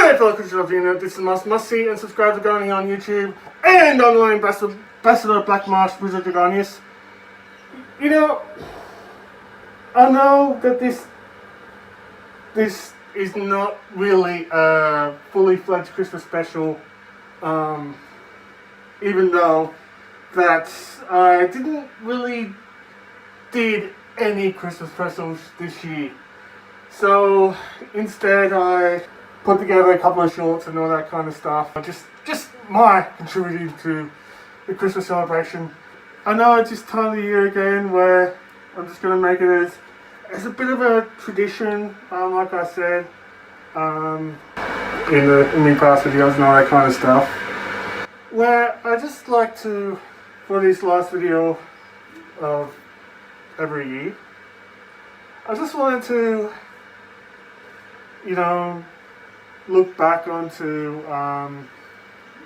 G'day fellow Christian of the internet, this is must see and subscribe to Argonian on YouTube and online Bethesda Black Marsh Bruzo Dragonius. You know, I know that this is not really a fully fledged Christmas special, even though that I didn't really did any Christmas specials this year. So instead I put together a couple of shorts and all that kind of stuff. Just my contributing to the Christmas celebration. I know it's this time of the year again where I'm just going to make it as a bit of a tradition, like I said, in my past videos and all that kind of stuff. Where I just like to, for this last video of every year, I just wanted to, you know, look back onto,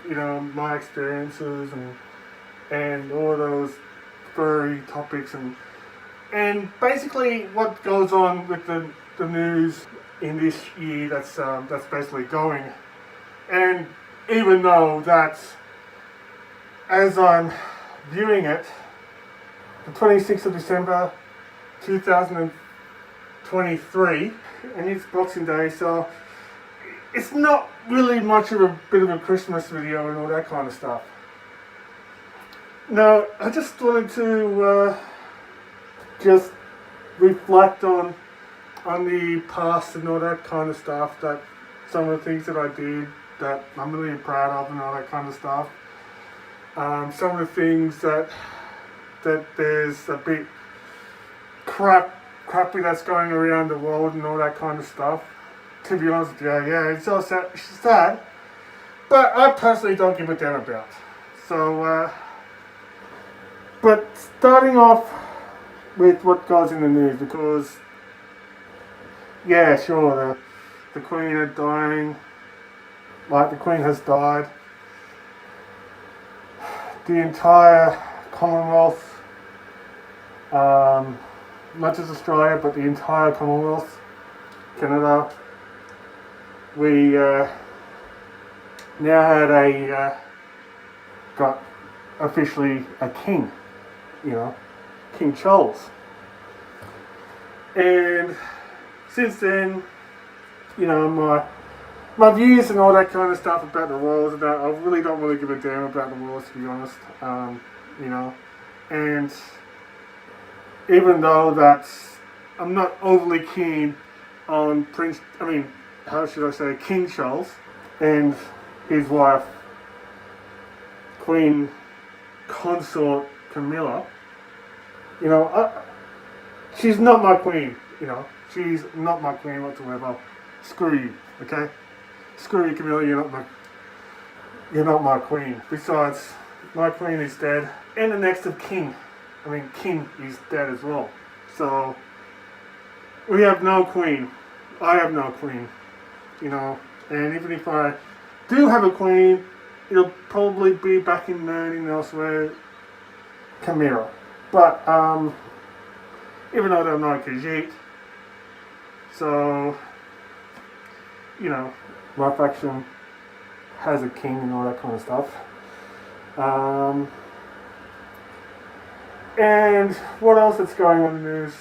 you know, my experiences and all those furry topics and basically what goes on with the news in this year that's basically going. And even though that, as I'm viewing it, the 26th of December 2023, and it's Boxing Day, so it's not really much of a bit of a Christmas video and all that kind of stuff. No, I just wanted to just reflect on the past and all that kind of stuff, that some of the things that I did that I'm really proud of and all that kind of stuff. Some of the things that there's a bit crappy that's going around the world and all that kind of stuff. To be honest with you, yeah, it's so sad, but I personally don't give a damn about. So, but starting off with what goes in the news, because, yeah, sure, the Queen is dying, like the Queen has died. The entire Commonwealth, not just Australia, but the entire Commonwealth, Canada, we now had got officially a king, you know, King Charles. And since then, you know, my views and all that kind of stuff about the royals and that, I really don't really give a damn about the royals, to be honest, you know. And even though that I'm not overly keen on King Charles and his wife, Queen Consort Camilla, you know, she's not my queen, you know, she's not my queen whatsoever. Screw you, okay? Screw you, Camilla, you're not my queen. Besides, my queen is dead, and the next of king is dead as well. So, we have no queen. I have no queen, you know, and even if I do have a queen, it'll probably be back in learning elsewhere, Camilla. But, even though they're not Khajiit, so, you know, my faction has a king and all that kind of stuff. And what else is going on in the news?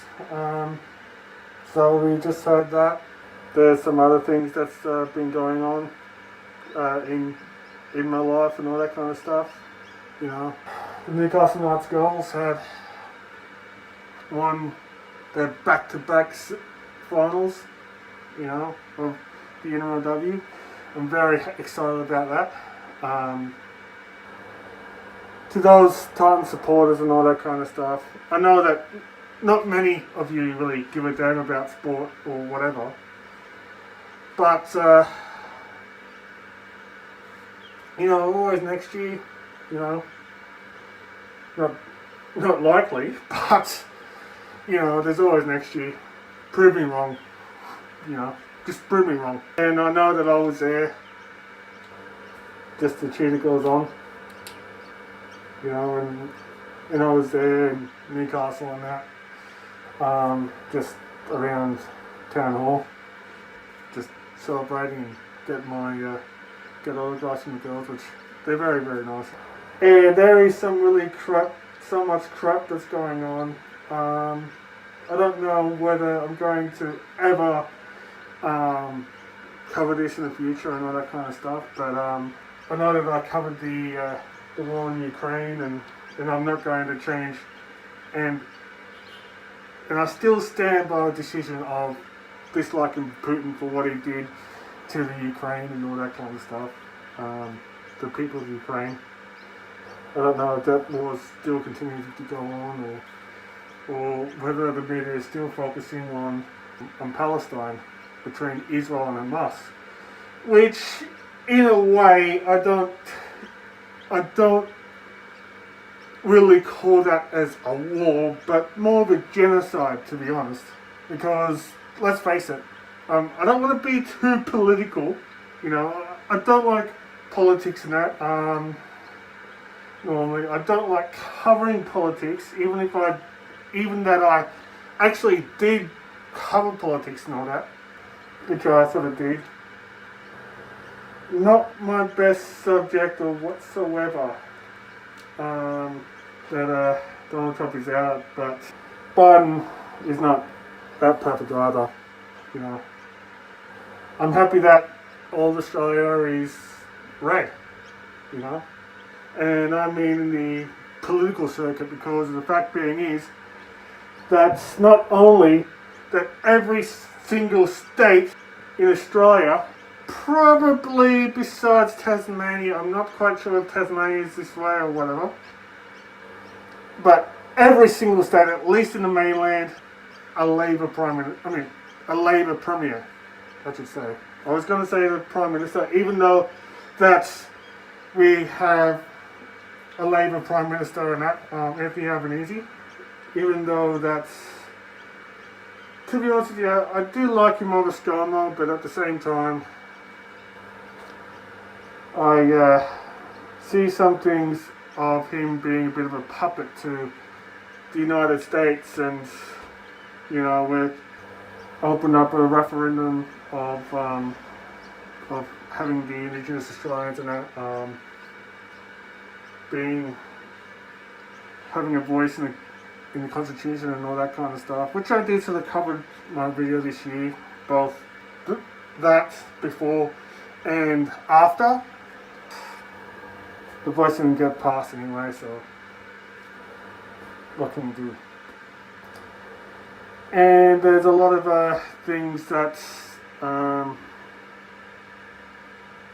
So we just heard that there's some other things that's been going on in my life and all that kind of stuff. You know, the Newcastle Knights girls had won their back-to-back finals, you know, of the NRLW. I'm very excited about that. To those Titan supporters and all that kind of stuff, I know that not many of you really give a damn about sport or whatever, but you know, always next year, you know, not likely, but you know, there's always next year. Prove me wrong, you know, just prove me wrong. And I know that I was there just to cheer the girls on, you know, and I was there in Newcastle and that, just around Town Hall, just celebrating get autographs from the girls, which they're very, very nice. And there is so much crap that's going on. I don't know whether I'm going to ever cover this in the future and all that kind of stuff, but I know that I covered the war in Ukraine, and I'm not going to change, and I still stand by the decision of disliking Putin for what he did to the Ukraine and all that kind of stuff, the people of Ukraine. I don't know if that war still continues to go on, or whether the media is still focusing on Palestine between Israel and Hamas, which in a way I don't really call that as a war, but more of a genocide, to be honest, because let's face it, I don't want to be too political, you know, I don't like politics and that, normally, I don't like covering politics, even that I actually did cover politics and all that, which I sort of did. Not my best subject or whatsoever that Donald Trump is out, but Biden is not that perfect either, you know. I'm happy that all of Australia is red, you know, and I mean in the political circuit, because the fact being is that's not only that every single state in Australia, probably besides Tasmania, I'm not quite sure if Tasmania is this way or whatever, but every single state, at least in the mainland, a Labor Premier, I should say. I was going to say the Prime Minister, even though that's, we have a Labor Prime Minister and that, Anthony Albanese, even though that's, to be honest with you, I do like him on the ScoMo, but at the same time, I see some things of him being a bit of a puppet to the United States, and, you know, we're open up a referendum of having the Indigenous Australians and that having a voice in the Constitution and all that kind of stuff, which I did sort of covered my video this year, both that before and after. The voice didn't get passed anyway, so what can you do? And there's a lot of things that I'm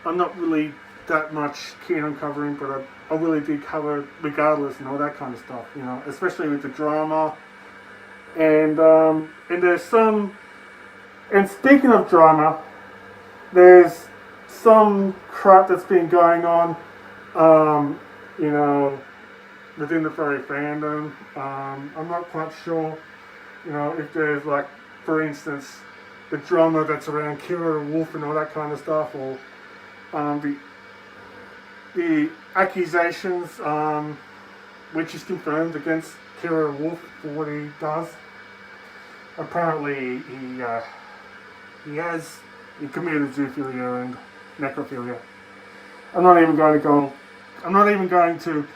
not really that much keen on covering, but I really did cover regardless and all that kind of stuff, you know, especially with the drama. And there's some, and speaking of drama, there's some crap that's been going on, you know, within the furry fandom. I'm not quite sure, you know, if there's, like, for instance, the drama that's around Kira the Wolf and all that kind of stuff, or the accusations, which is confirmed against Kira the Wolf for what he does. Apparently, he committed zoophilia and necrophilia. I'm not even going to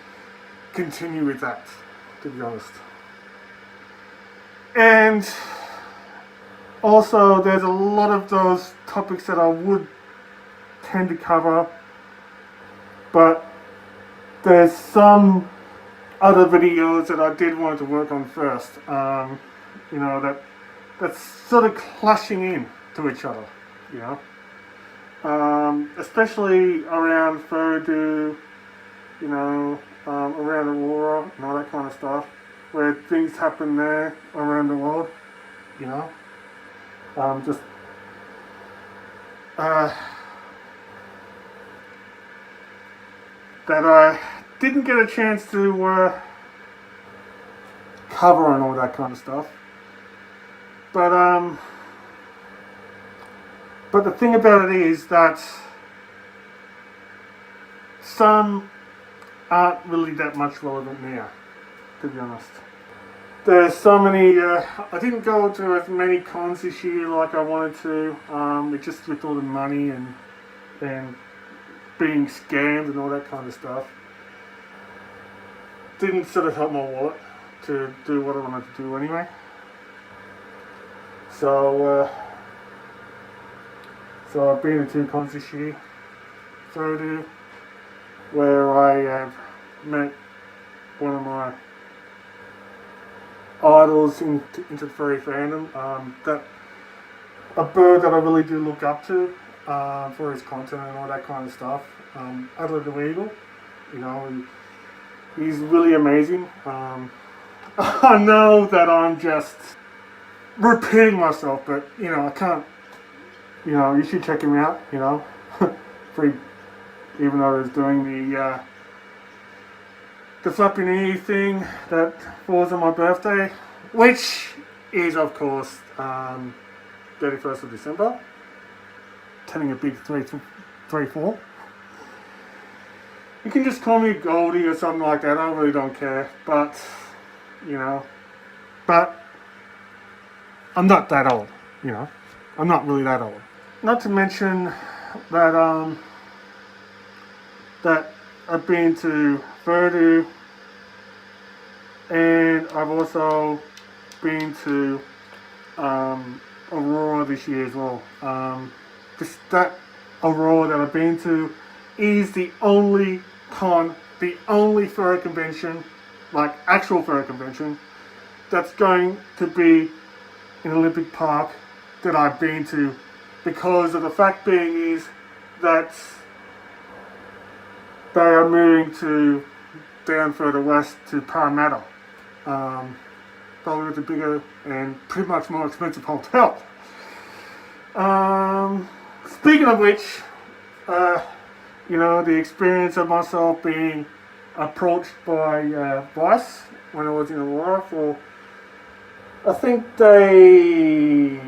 continue with that, to be honest. And also, there's a lot of those topics that I would tend to cover, but there's some other videos that I did want to work on first, you know, that's sort of clashing in to each other, you know, especially around Furry, you know, around Aurora and all that kind of stuff, where things happen there around the world, you know, just that I didn't get a chance to cover and all that kind of stuff. But the thing about it is that some aren't really that much relevant now, to be honest. There's so many, I didn't go to as many cons this year like I wanted to, just with all the money and and being scammed and all that kind of stuff didn't sort of help my wallet to do what I wanted to do anyway. So I've been to 2 cons this year, Furry, where I have met one of my idols into the furry fandom. That a bird that I really do look up to for his content and all that kind of stuff. Adler the Eagle, you know, he's really amazing. I know that I'm just repeating myself, but you know, I can't. You know, you should check him out. You know, free. Even though I was doing the flappy knee thing that falls on my birthday, which is of course 31st of December, turning a big 3-4. You can just call me Goldie or something like that. I really don't care, but you know, but I'm not that old. You know, I'm not really that old. Not to mention that that I've been to Furry, and I've also been to Aurora this year as well. That Aurora that I've been to is the only furry convention, like actual furry convention, that's going to be in Olympic Park that I've been to, because of the fact being is that they are moving to down further west to Parramatta, probably with a bigger and pretty much more expensive hotel. Speaking of which, you know, the experience of myself being approached by Vice when I was in Aurora for, I think, day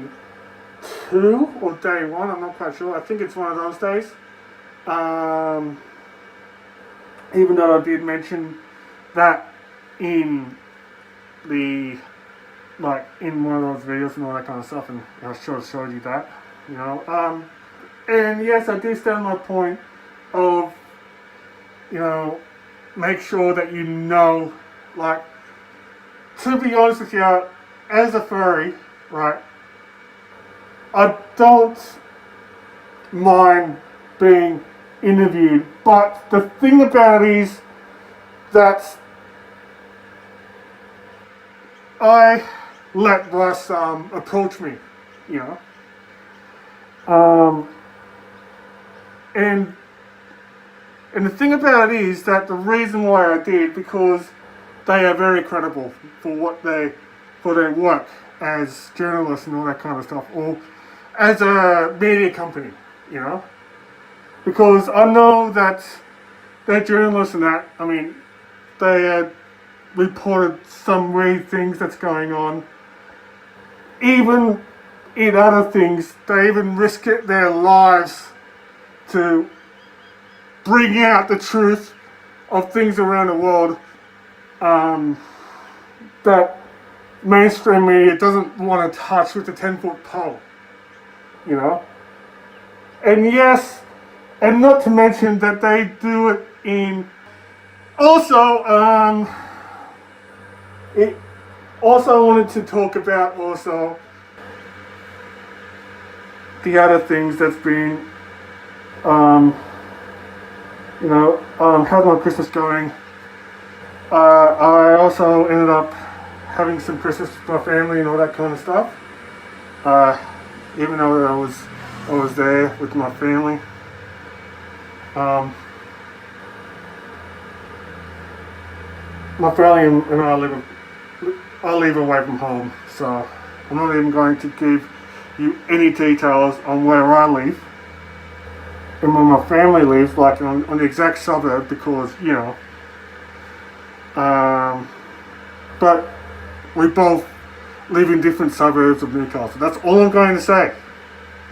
2 or day 1, I'm not quite sure. I think it's one of those days. Even though I did mention that in the, like, in one of those videos and all that kind of stuff, and I sure have showed you that, you know. And yes, I do stand my point of, you know, make sure that you know, like, to be honest with you, as a furry, right, I don't mind being interviewed, but the thing about it is that I let Russ approach me, you know, and the thing about it is that the reason why I did, because they are very credible for their work as journalists and all that kind of stuff, or as a media company, you know. Because I know that they're journalists and that, I mean, they had reported some weird things that's going on. Even in other things, they even risk their lives to bring out the truth of things around the world that mainstream media doesn't want to touch with a 10-foot pole, you know. And yes, and not to mention that they do it in, also, it also wanted to talk about also the other things that's been, you know, how's my Christmas going? I also ended up having some Christmas with my family and all that kind of stuff. Even though I was there with my family. My family and I live away from home, so I'm not even going to give you any details on where I live and where my family lives, like on the exact suburb, because, you know, but we both live in different suburbs of Newcastle. That's all I'm going to say,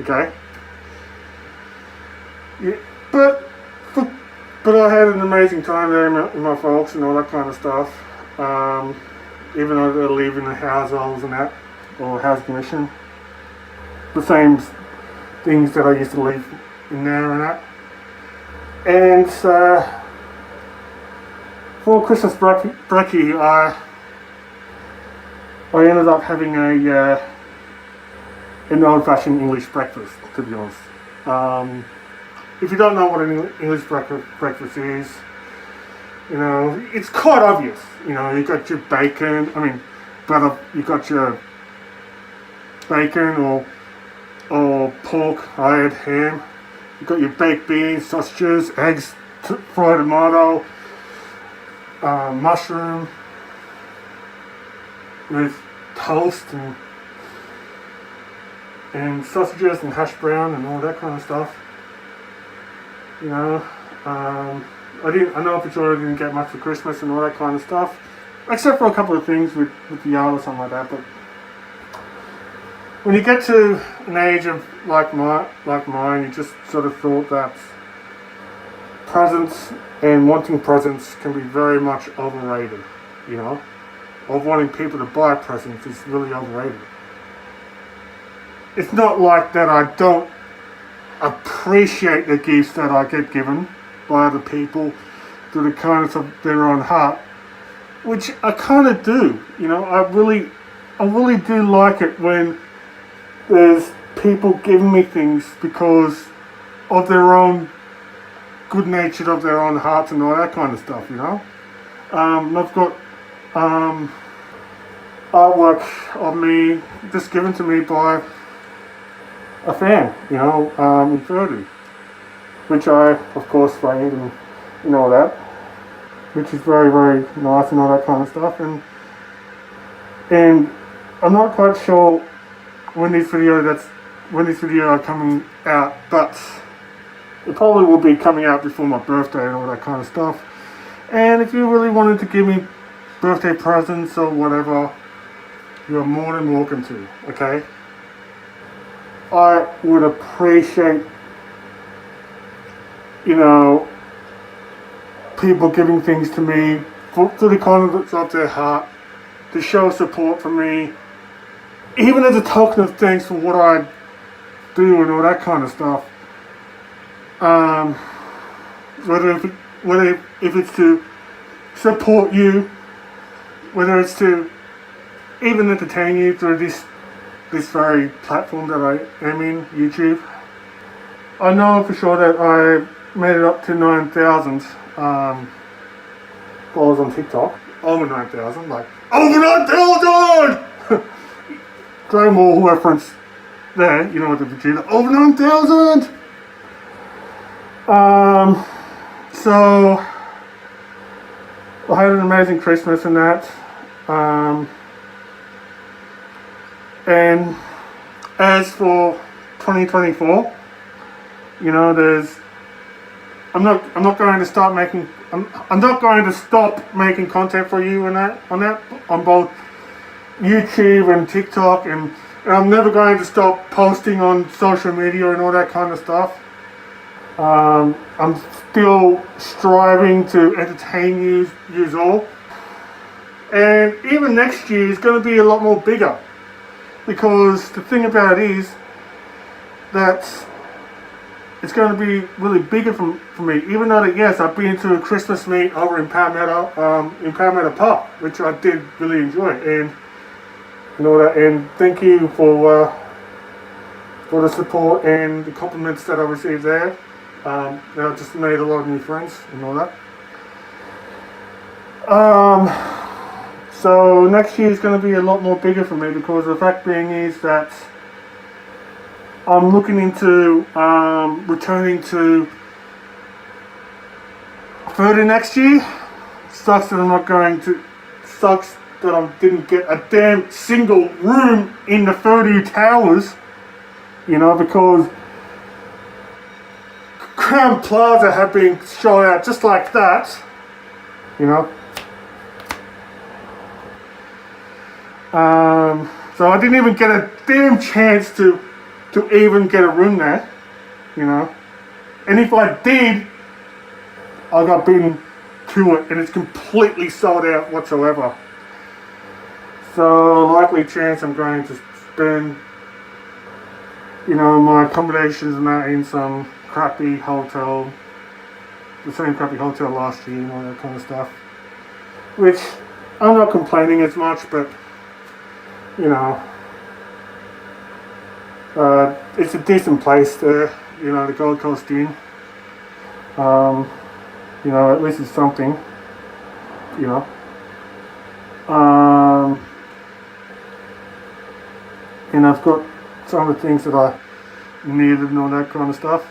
okay? Yeah, but I had an amazing time there with my folks and all that kind of stuff. Even though they live in the households and that, or house commission, the same things that I used to live in there and that. And for Christmas brekkie, I ended up having an old-fashioned English breakfast, to be honest. If you don't know what an English breakfast is, you know, it's quite obvious. You know, you got your bacon, you got your bacon or pork, I had ham. You got your baked beans, sausages, eggs, fried tomato, mushroom with toast and sausages and hash brown and all that kind of stuff. You know, I know for sure I didn't get much for Christmas and all that kind of stuff, except for a couple of things with the yard or something like that. But when you get to an age of like mine, you just sort of thought that presents and wanting presents can be very much overrated. You know, or wanting people to buy presents is really overrated. It's not like that I don't appreciate the gifts that I get given by other people through the kindness of their own heart, which I kind of do. You know, I really do like it when there's people giving me things because of their own good nature of their own hearts and all that kind of stuff. You know, I've got artwork of me just given to me by a fan, you know, in furry, which I, of course, framed and all that, which is very, very nice and all that kind of stuff. And I'm not quite sure when this video are coming out, but it probably will be coming out before my birthday and all that kind of stuff. And if you really wanted to give me birthday presents or whatever, you're more than welcome to, okay? I would appreciate, you know, people giving things to me to the kindness of their heart, to show support for me, even as a token of thanks for what I do and all that kind of stuff. Whether if it's to support you, whether it's to even entertain you through this very platform that I am in, YouTube. I know for sure that I made it up to 9,000 followers on TikTok. Over 9,000, like, over 9,000! Dragon Ball reference there, you know what the Vegeta, over 9,000! So, I had an amazing Christmas and that. And as for 2024, you know, I'm not going to stop making. I'm not going to stop making content for you on both YouTube and TikTok, and I'm never going to stop posting on social media and all that kind of stuff. I'm still striving to entertain you all, and even next year is going to be a lot more bigger. Because the thing about it is that it's going to be really bigger for me. Even though that, yes, I've been to a Christmas meet over in Parramatta Park, which I did really enjoy, and all that. And thank you for the support and the compliments that I received there. I just made a lot of new friends and all that. So next year is going to be a lot more bigger for me, because the fact being is that I'm looking into returning to further next year. Sucks that I didn't get a damn single room in the 30 towers, you know, because Crown Plaza have been shown out just like that, you know. So I didn't even get a damn chance to even get a room there, you know. And if I did, I got beaten to it, and it's completely sold out whatsoever. So likely chance I'm going to spend, you know, my accommodations and that in some crappy hotel, the same crappy hotel last year and all that kind of stuff. Which I'm not complaining as much, but you know, it's a decent place there. You know, the Gold Coast Inn. You know, at least it's something. You know. And I've got some of the things that I needed and all that kind of stuff,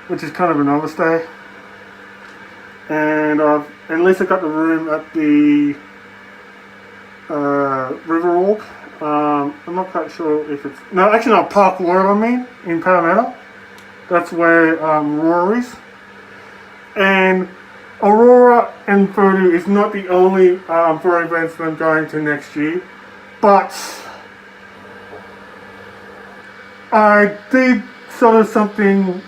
which is kind of an overstay. And at least I got the room at the Riverwalk. I'm not quite sure if it's Park Royal. I mean, in Parramatta. That's where Rory's. And Aurora and Voodoo is not the only furry events that I'm going to next year, but I did sort of something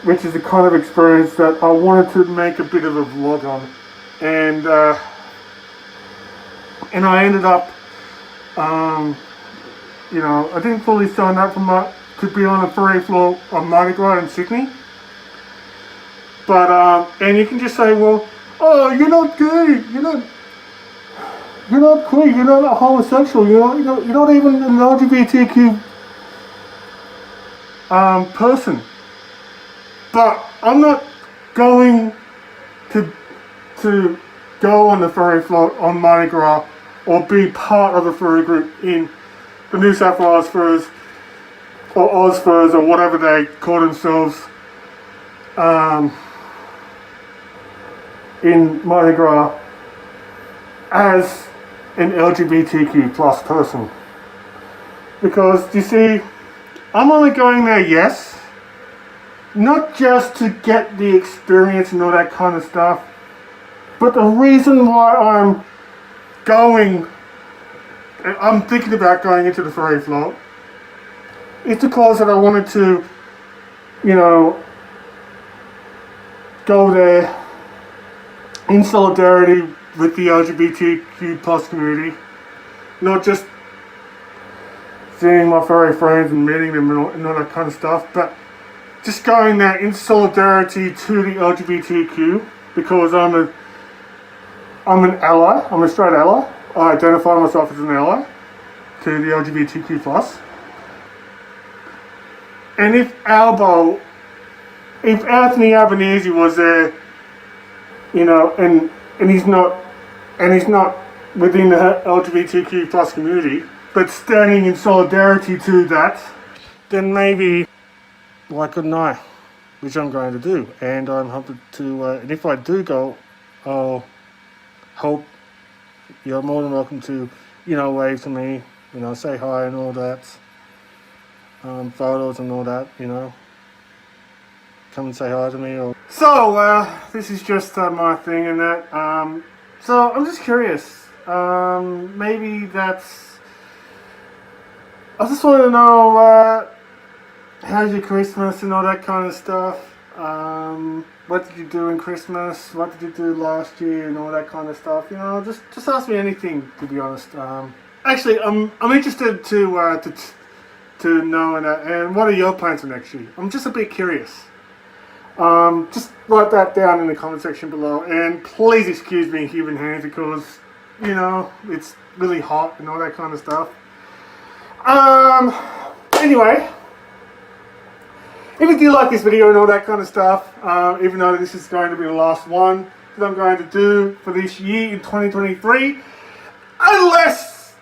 which is a kind of experience that I wanted to make a bit of a vlog on, and I ended up, you know, I didn't fully sign up to be on a furry floor on Mardi Gras in Sydney. But, and you can just say, well, oh, you're not gay, you're not queer, you're not a homosexual, you're not even an LGBTQ person. But I'm not going to go on the furry floor on Mardi Gras or be part of the furry group in the New South Wales Furs or Ozfurs or whatever they call themselves in Mardi Gras as an LGBTQ plus person. Because, you see, I'm only going there, yes, not just to get the experience and all that kind of stuff, but the reason why I'm thinking about going into the furry float, is because that I wanted to, you know, go there in solidarity with the LGBTQ plus community, not just seeing my furry friends and meeting them and all that kind of stuff, but just going there in solidarity to the LGBTQ, because I'm an ally, I'm a straight ally. I identify myself as an ally to the LGBTQ plus. And if Anthony Albanese was there, you know, and he's not within the LGBTQ plus community, but standing in solidarity to that, then maybe why couldn't I? Which I'm going to do, and I'm hoping to. And if I do go, I'll hope you're more than welcome to, you know, wave to me, you know, say hi and all that. Photos and all that, you know. Come and say hi to me. So, this is just my thing and that. So, I'm just curious. Maybe that's... I just want to know, how's your Christmas and all that kind of stuff. What did you do in Christmas? What did you do last year and all that kind of stuff. You know, just ask me anything, to be honest. Actually, I'm interested to know and what are your plans for next year? I'm just a bit curious. Just write that down in the comment section below, and please excuse me, human hands, because you know it's really hot and all that kind of stuff. Anyway, if you do like this video and all that kind of stuff, even though this is going to be the last one that I'm going to do for this year in 2023, unless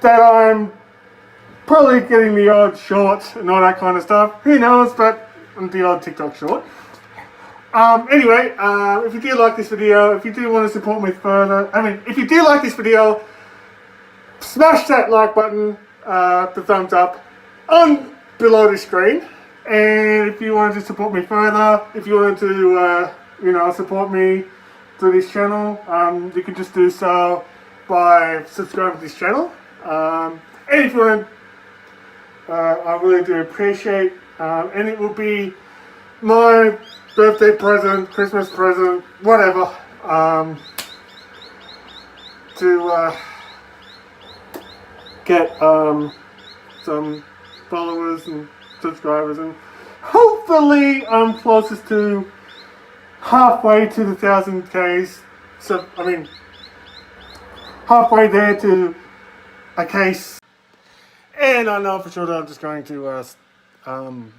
that I'm probably getting the odd short and all that kind of stuff. Who knows, but the odd TikTok short. Anyway, if you do like this video, if you do want to support me further, if you do like this video, smash that like button, the thumbs up on below the screen. And if you wanted to support me further, if you wanted to, you know, support me through this channel, you can just do so by subscribing to this channel. And if you want to, I really do appreciate, and it will be my birthday present, Christmas present, whatever, to get some followers and subscribers, and hopefully I'm closest to halfway to the 1,000Ks. So I mean, halfway there to a case. And I know for sure that I'm just going to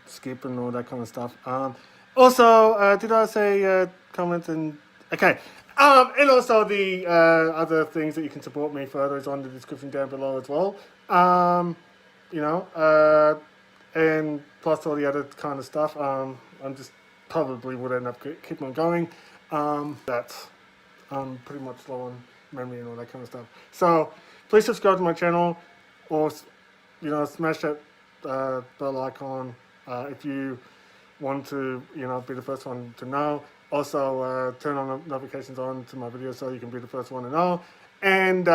skip and all that kind of stuff. Also, did I say comment and okay? And also the other things that you can support me further is on the description down below as well. You know, and plus all the other kind of stuff. I'm just probably would end up keep on going. That's pretty much low on memory and all that kind of stuff. So please subscribe to my channel, or you know, smash that bell icon if you want to, you know, be the first one to know. Also, turn on the notifications on to my videos so you can be the first one to know. And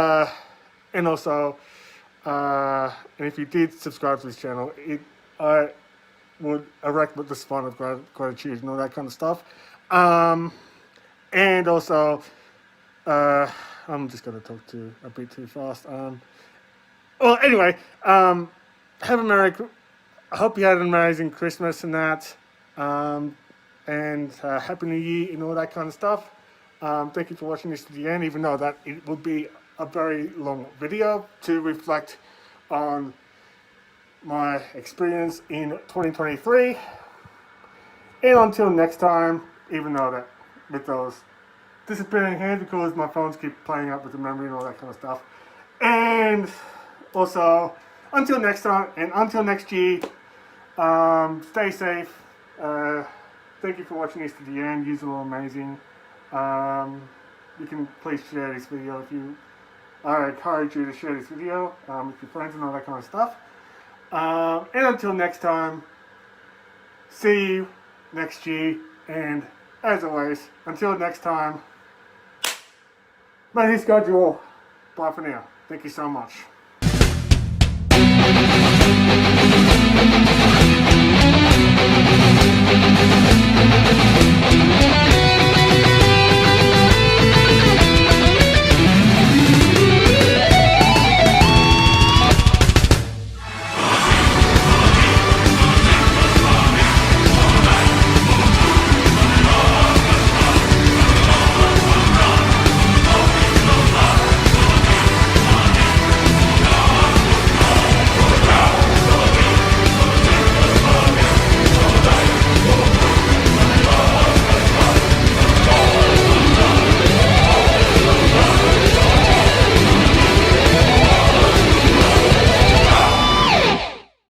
also, and if you did subscribe to this channel, I would erect with the spine of gratitude and all that kind of stuff. And also, I'm just going to talk a bit too fast. Well, anyway, I hope you had an amazing Christmas and that, and Happy New Year and all that kind of stuff. Thank you for watching this to the end, even though that it would be a very long video to reflect on my experience in 2023. And until next time, even though that with those disappearing hands because my phones keep playing up with the memory and all that kind of stuff. And also, until next time and until next year, stay safe. Thank you for watching this to the end. You're all amazing. You can please share this video if you. I encourage you to share this video with your friends and all that kind of stuff. And until next time, see you next year. And as always, until next time, may this guide you all. Bye for now. Thank you so much.